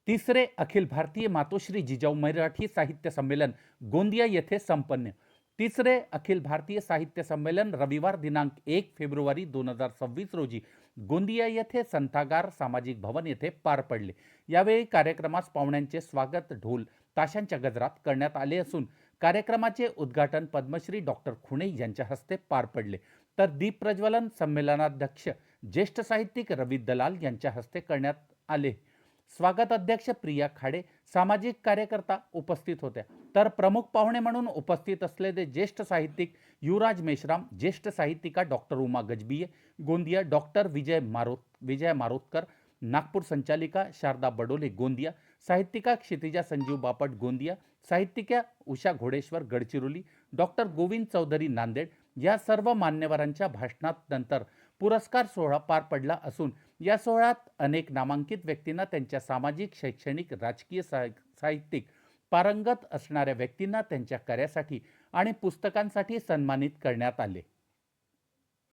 तिसरे अखिल भारतीय मातोश्री जिजाऊ मराठी साहित्य संमेलन गोंदिया येथे संपन्न. तिसरे अखिल भारतीय साहित्य संमेलन रविवार दिनांक 1 फेब्रुवारी 2026 रोजी गोंदिया येथे संथागार सामाजिक भवन येथे पार पडले. यावेळी कार्यक्रमास पाहुण्यांचे स्वागत ढोल ताशांच्या गजरात करण्यात आले असून कार्यक्रमाचे उद्घाटन पद्मश्री डॉक्टर खुणे यांच्या हस्ते पार पडले. तर दीप प्रज्वलन संमेलनाध्यक्ष ज्येष्ठ साहित्यिक रवी दलाल यांच्या हस्ते करण्यात आले. स्वागत अध्यक्ष प्रिया खाडे, सामाजिक कार्यकर्ता उपस्थित होत्या. तर प्रमुख पाहुणे म्हणून उपस्थित असलेले ज्येष्ठ साहित्यिक युवराज मेश्राम, ज्येष्ठ साहित्यिका डॉक्टर उमा गजबिये गोंदिया, डॉक्टर विजय मारोतकर नागपूर, संचालिका शारदा बडोले गोंदिया, साहित्यिका क्षितिजा संजीव बापट गोंदिया, साहित्यिका उषा घोडेश्वर गडचिरोली, डॉक्टर गोविंद चौधरी नांदेड या सर्व मान्यवरांच्या भाषणात नंतर पुरस्कार सोहळा पार पडला असून या सोहळ्यात अनेक नामांकित व्यक्तींना त्यांच्या सामाजिक, शैक्षणिक, राजकीय, साहित्यिक पारंगत असणाऱ्या व्यक्तींना त्यांच्या कार्यासाठी आणि पुस्तकांसाठी सन्मानित करण्यात आले.